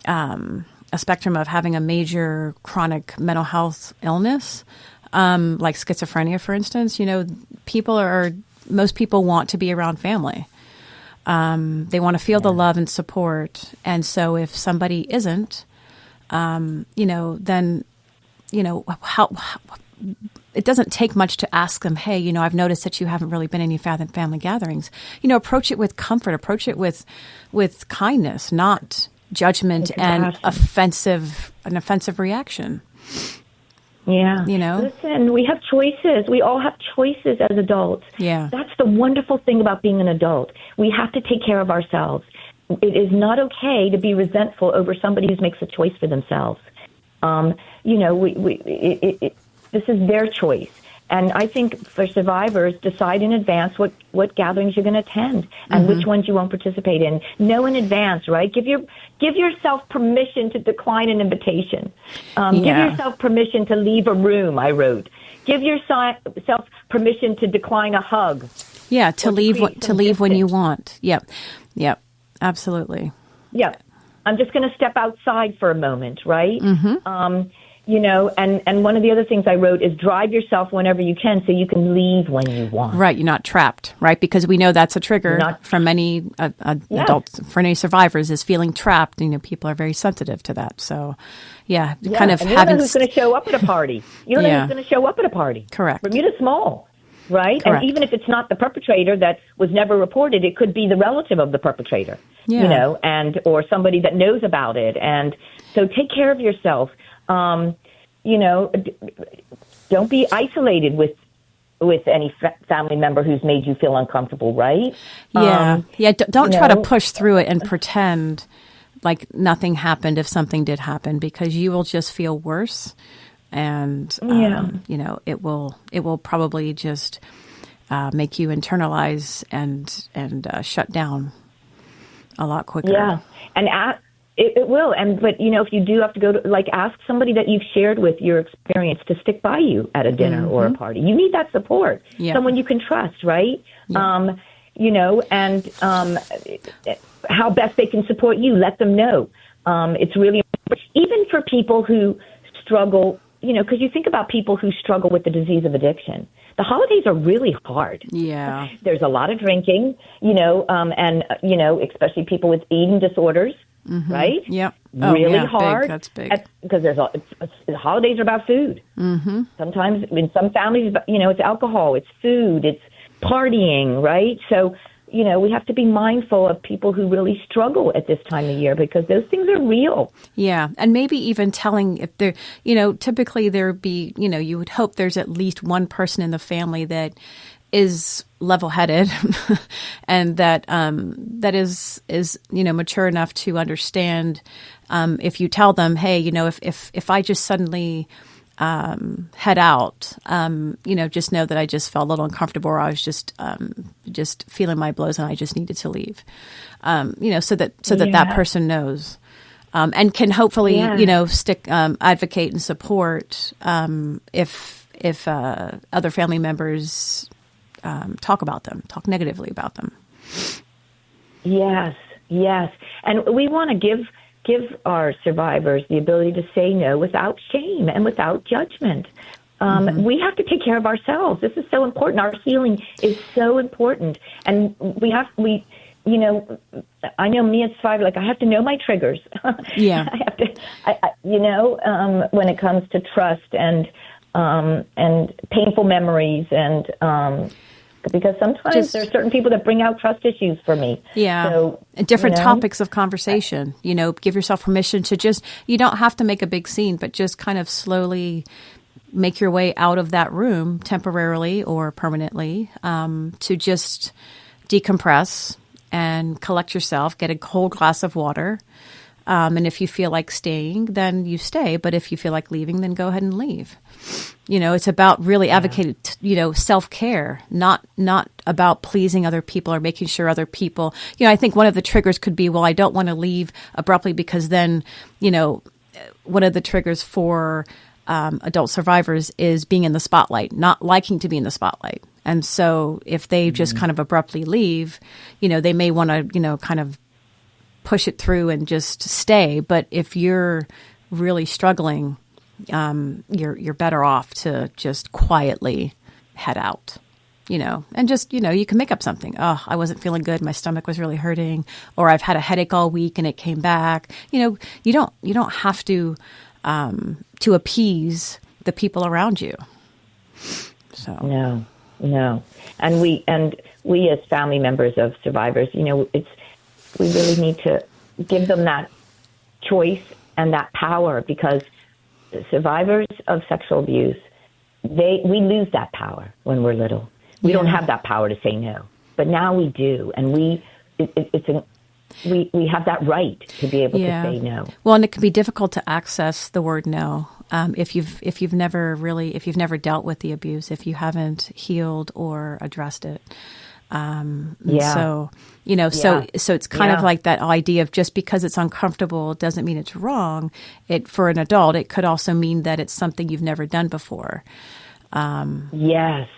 a spectrum of having a major chronic mental health illness, like schizophrenia, for instance, most people want to be around family. They want to feel the love and support. And so if somebody isn't, then, how it doesn't take much to ask them, hey, I've noticed that you haven't really been in any family gatherings. Approach it with comfort, approach it with kindness, not judgment and an offensive reaction. Yeah. Listen, we have choices. We all have choices as adults. Yeah. That's the wonderful thing about being an adult. We have to take care of ourselves. It is not okay to be resentful over somebody who makes a choice for themselves. This is their choice. And I think for survivors, decide in advance what gatherings you're going to attend and which ones you won't participate in. Know in advance, right? Give yourself permission to decline an invitation. Give yourself permission to leave a room, I wrote. Give yourself permission to decline a hug. Yeah, to leave when you want. Yep. Absolutely. Yeah. I'm just going to step outside for a moment, right? And one of the other things I wrote is drive yourself whenever you can so you can leave when you want. Right. You're not trapped, right? Because we know that's a trigger for many adults, for any survivors, is feeling trapped. People are very sensitive to that. So, kind of and having... You don't know who's going to show up at a party. You don't know who's going to show up at a party. Correct. Bermuda's small. Right? Correct. And even if it's not the perpetrator that was never reported, it could be the relative of the perpetrator, or somebody that knows about it. And so take care of yourself. Don't be isolated with any family member who's made you feel uncomfortable, right? Don't try to push through it and pretend like nothing happened if something did happen, because you will just feel worse. And, it will probably just make you internalize and shut down a lot quicker. Yeah. And it will. But if you do have to go to, ask somebody that you've shared with your experience to stick by you at a dinner or a party. You need that support. Yeah. Someone you can trust, right? Yeah. How best they can support you, let them know. It's really important. Even for people who struggle, because you think about people who struggle with the disease of addiction. The holidays are really hard. Yeah. There's a lot of drinking, especially people with eating disorders, right? Yep. Really hard. Big. That's big. Because the holidays are about food. Sometimes in some families, it's alcohol, it's food, it's partying, right? So, we have to be mindful of people who really struggle at this time of year because those things are real. Yeah. And maybe even telling if they're, typically there'd be, you would hope there's at least one person in the family that is level-headed and that is mature enough to understand, if you tell them, hey, if I just suddenly head out, just know that I just felt a little uncomfortable, or I was just feeling my blows and I just needed to leave, so that person knows, and can hopefully, stick, advocate and support, if other family members talk negatively about them. Yes. And we want to give our survivors the ability to say no without shame and without judgment. We have to take care of ourselves. This is so important. Our healing is so important. And I know me as a survivor, I have to know my triggers. Yeah. I have to, when it comes to trust and painful memories, and because sometimes there are certain people that bring out trust issues for me. Yeah. So, different topics of conversation, give yourself permission to you don't have to make a big scene, but just kind of slowly make your way out of that room temporarily or permanently, to just decompress and collect yourself, get a cold glass of water. And if you feel like staying, then you stay. But if you feel like leaving, then go ahead and leave. It's about really advocating, self-care, not about pleasing other people or making sure other people, I think one of the triggers could be, well, I don't want to leave abruptly, because then, one of the triggers for adult survivors is being in the spotlight, not liking to be in the spotlight. And so if they just kind of abruptly leave, they may want to, kind of push it through and just stay. But if you're really struggling, you're better off to just quietly head out, and just, you can make up something. Oh, I wasn't feeling good. My stomach was really hurting, or I've had a headache all week and it came back. You don't have to appease the people around you. So no. And we as family members of survivors, we really need to give them that choice and that power, because survivors of sexual abuse, we lose that power when we're little. We don't have that power to say no, but now we do, and we have that right to be able to say no. Well, and it can be difficult to access the word no if you've never dealt with the abuse, if you haven't healed or addressed it. So it's kind of like that idea of just because it's uncomfortable doesn't mean it's wrong. For an adult, it could also mean that it's something you've never done before. Yes.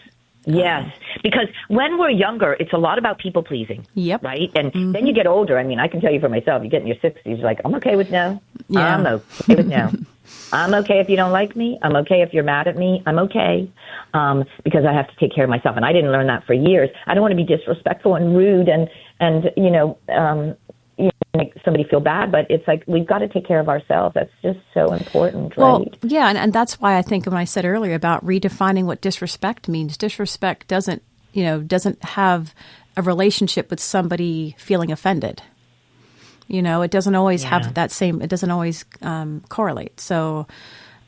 Because when we're younger, it's a lot about people pleasing. Yep. Right? And then you get older. I mean, I can tell you for myself, you get in your 60s, you're like, I'm okay with no. Yeah. I'm okay with no. I'm okay if you don't like me. I'm okay if you're mad at me. I'm okay, because I have to take care of myself. And I didn't learn that for years. I don't want to be disrespectful and rude and make somebody feel bad. But it's like, we've got to take care of ourselves. That's just so important, right? Well, yeah, and that's why I think when I said earlier about redefining what disrespect means, disrespect doesn't have a relationship with somebody feeling offended. It doesn't always have that same, it doesn't always correlate. So,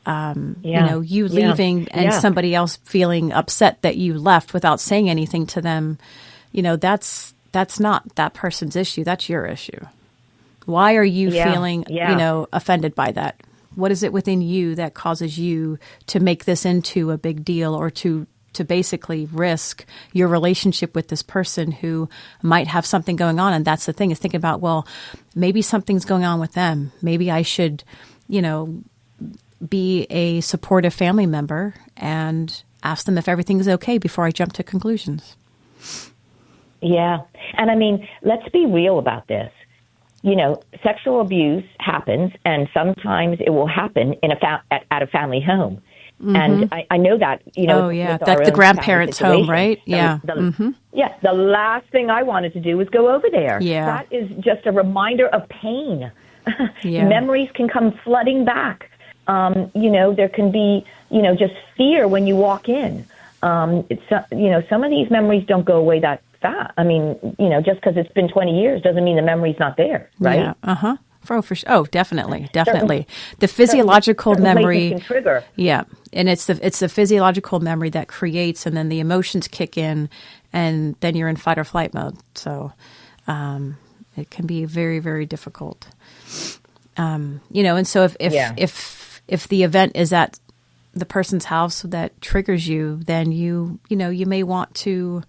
you leaving and somebody else feeling upset that you left without saying anything to them, that's not that person's issue. That's your issue. Why are you feeling, offended by that? What is it within you that causes you to make this into a big deal, or to basically risk your relationship with this person who might have something going on? And that's the thing, is thinking about, well, maybe something's going on with them. Maybe I should, be a supportive family member and ask them if everything's okay before I jump to conclusions. Yeah. And I mean, let's be real about this. Sexual abuse happens, and sometimes it will happen at a family home. Mm-hmm. And I know that, that's the grandparents' home, right? Yeah. The last thing I wanted to do was go over there. Yeah. That is just a reminder of pain. Memories can come flooding back. There can be, just fear when you walk in. Some of these memories don't go away that fast. I mean, just because it's been 20 years doesn't mean the memory's not there, right? Yeah. Definitely. The physiological certain memory can trigger. Yeah, and it's the physiological memory that creates, and then the emotions kick in, and then you're in fight or flight mode. So it can be very, very difficult. And so if the event is at the person's house that triggers you, then you may want to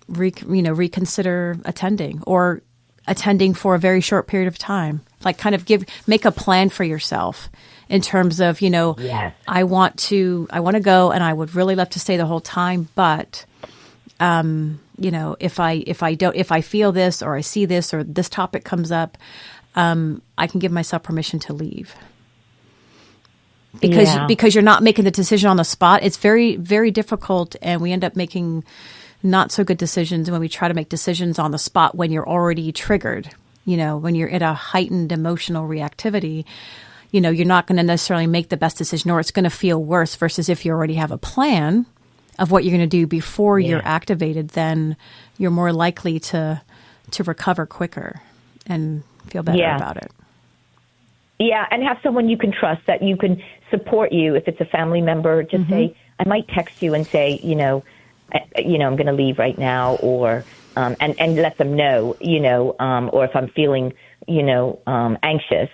reconsider attending, or attending for a very short period of time. Like kind of make a plan for yourself in terms of, Yes. I want to go, and I would really love to stay the whole time, but if I feel this, or I see this, or this topic comes up, I can give myself permission to leave. Because you're not making the decision on the spot. It's very, very difficult, and we end up making not so good decisions when we try to make decisions on the spot when you're already triggered. When you're at a heightened emotional reactivity, you're not going to necessarily make the best decision, or it's going to feel worse, versus if you already have a plan of what you're going to do before you're activated, then you're more likely to recover quicker and feel better about it. Yeah, and have someone you can trust that you can support you. If it's a family member, just say, I might text you and say, I'm going to leave right now, or and let them know, or if I'm feeling, anxious,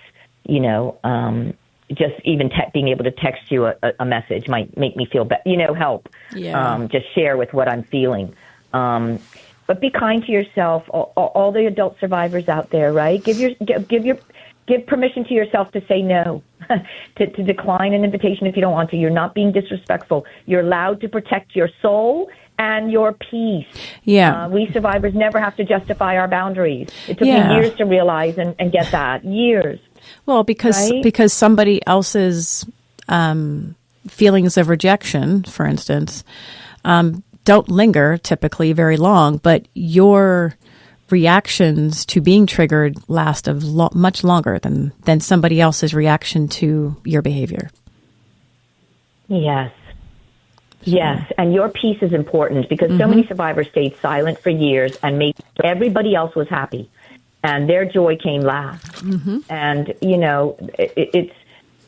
just even being able to text you a message might make me feel better, help. Yeah. Just share with what I'm feeling. But be kind to yourself. All the adult survivors out there, right? Give permission to yourself to say no, to decline an invitation if you don't want to. You're not being disrespectful. You're allowed to protect your soul and your peace. Yeah. We survivors never have to justify our boundaries. It took me years to realize and get that. Years. Well, because somebody else's feelings of rejection, for instance, don't linger typically very long, but your reactions to being triggered last much longer than somebody else's reaction to your behavior. Yes. Yes, and your peace is important, because so many survivors stayed silent for years and made everybody else was happy, and their joy came last. And it's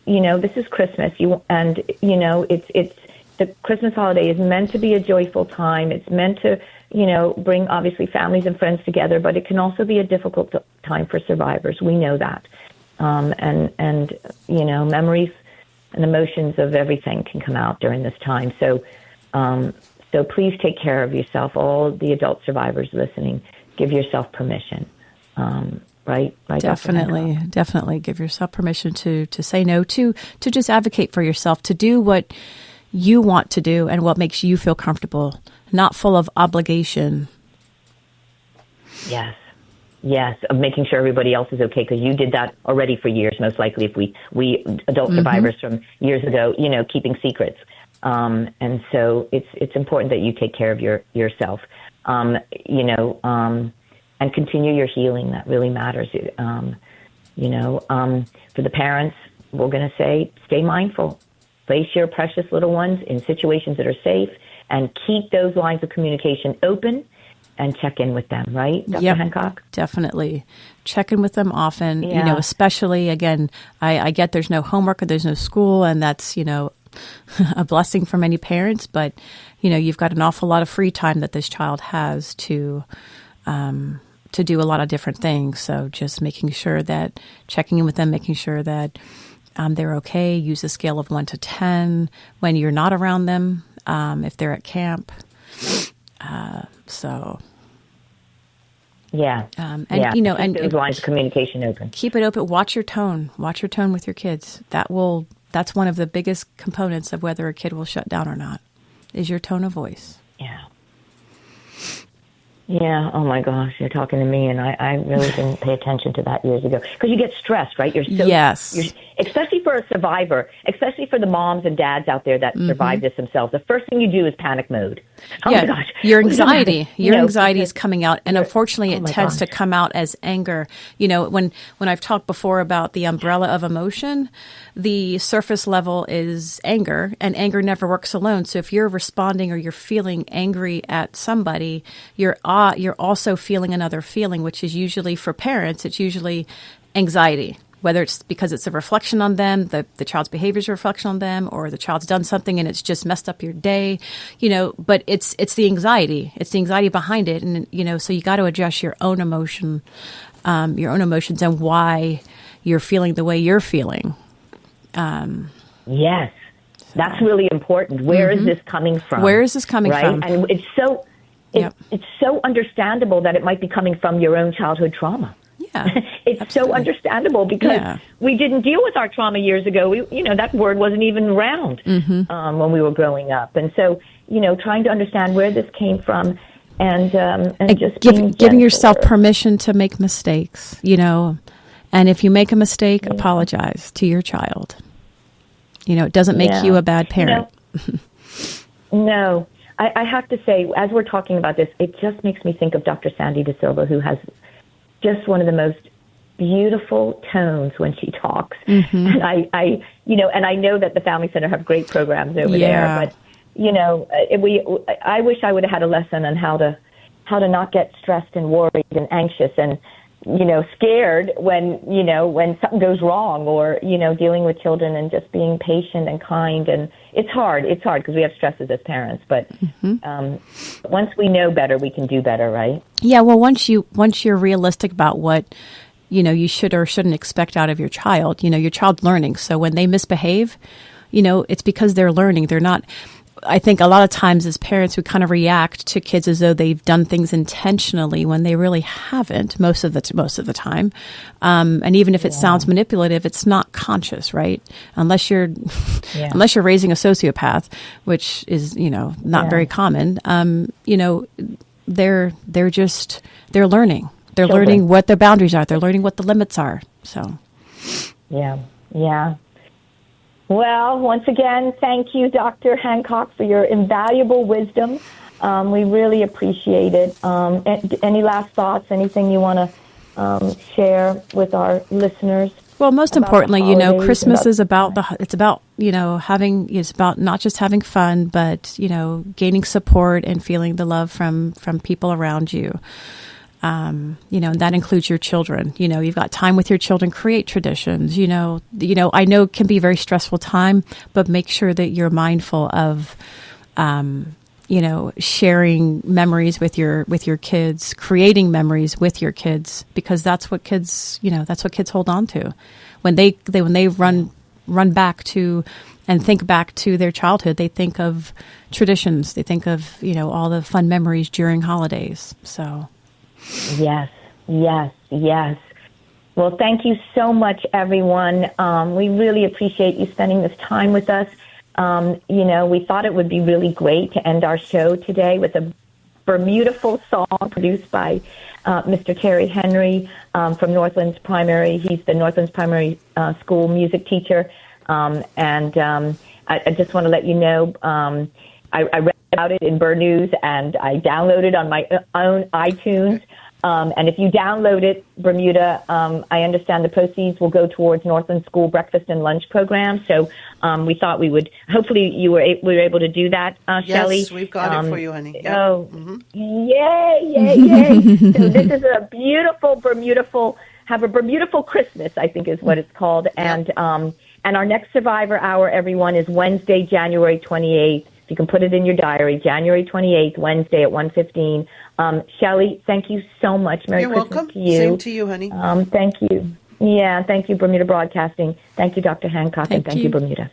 this is Christmas. It's the Christmas holiday is meant to be a joyful time. It's meant to bring obviously families and friends together, but it can also be a difficult time for survivors. We know that, and memories and emotions of everything can come out during this time. So please take care of yourself. All the adult survivors listening, give yourself permission. Right. Definitely give yourself permission to say no, to just advocate for yourself, to do what you want to do and what makes you feel comfortable, not full of obligation. Yes, of making sure everybody else is okay, because you did that already for years, most likely, if we adult survivors from years ago, keeping secrets. And so it's important that you take care of yourself, and continue your healing. That really matters. For the parents, we're going to say, stay mindful. Place your precious little ones in situations that are safe, and keep those lines of communication open, and check in with them, right, Dr. Hancock? Definitely. Check in with them often, especially, again, I get there's no homework or there's no school, and that's, a blessing for many parents, but, you've got an awful lot of free time that this child has to do a lot of different things. So just checking in with them, making sure that they're okay. Use a scale of 1 to 10 when you're not around them, if they're at camp. And those lines of communication open. Keep it open. Watch your tone. Watch your tone with your kids. That's one of the biggest components of whether a kid will shut down or not, is your tone of voice. Yeah. Oh my gosh, you're talking to me, and I really didn't pay attention to that years ago, because you get stressed, right? Especially for a survivor, especially for the moms and dads out there that survive this themselves. The first thing you do is panic mode. Oh my gosh, your anxiety is coming out, and unfortunately, it tends to come out as anger. When I've talked before about the umbrella of emotion, the surface level is anger, and anger never works alone. So if you're responding or you're feeling angry at somebody, you're also feeling another feeling, which is usually, for parents, it's usually anxiety, whether it's because it's a reflection on them, the child's behavior is a reflection on them, or the child's done something and it's just messed up your day, but it's the anxiety. It's the anxiety behind it. And, so you got to address your own emotions and why you're feeling the way you're feeling. Yes. That's really important. Where is this coming from? Where is this coming from? And it's so understandable that it might be coming from your own childhood trauma. Yeah, it's absolutely. so understandable because we didn't deal with our trauma years ago. That word wasn't even around when we were growing up. And so, trying to understand where this came from and just giving yourself permission to make mistakes, and if you make a mistake, apologize to your child. It doesn't make you a bad parent. No. I have to say, as we're talking about this, it just makes me think of Dr. Sandy De Silva, who has just one of the most beautiful tones when she talks. And I know that the Family Center have great programs over there, but I wish I would have had a lesson on how to not get stressed and worried and anxious and scared when something goes wrong, or dealing with children and just being patient and kind. And it's hard because we have stresses as parents, but once we know better, we can do better, right? Yeah, well, once you're realistic about what you should or shouldn't expect out of your child, your child's learning. So when they misbehave, it's because they're learning. They're not. I think a lot of times as parents, we kind of react to kids as though they've done things intentionally when they really haven't most of the time. And even if it sounds manipulative, it's not conscious, right? Unless you're raising a sociopath, which is, not very common. They're learning. They're learning what their boundaries are. They're learning what the limits are. So. Yeah. Well, once again, thank you, Dr. Hancock, for your invaluable wisdom. We really appreciate it. Any last thoughts, anything you want to share with our listeners? Well, most importantly, Christmas is about it's about not just having fun, but, gaining support and feeling the love from people around you. And that includes your children. You've got time with your children, create traditions, I know it can be a very stressful time, but make sure that you're mindful of, sharing memories with your kids, creating memories with your kids, because that's what kids hold on to when they run back to and think back to their childhood. They think of traditions. They think of, all the fun memories during holidays. So. Yes. Well, thank you so much, everyone. We really appreciate you spending this time with us. We thought it would be really great to end our show today with a Bermudaful song produced by Mr. Terry Henry from Northlands Primary. He's the Northlands Primary School music teacher. I just want to let you know, I read about it in Burr News, and I downloaded on my own iTunes. And if you download it, Bermuda, I understand the proceeds will go towards Northland School breakfast and lunch program. So we thought we would. Hopefully, we were able to do that, Shelley. Yes, we've got it for you, honey. Yep. Oh, yay! So this is a beautiful Bermudaful. Have a Bermudaful Christmas, I think is what it's called. Yep. And our next Survivor Hour, everyone, is Wednesday, January 28th. You can put it in your diary, January 28th, Wednesday at 1:15. Shelley, thank you so much. Merry Christmas welcome. to you. Same to you, honey. Thank you. Yeah, thank you, Bermuda Broadcasting. Thank you, Dr. Hancock, and thank you, Bermuda.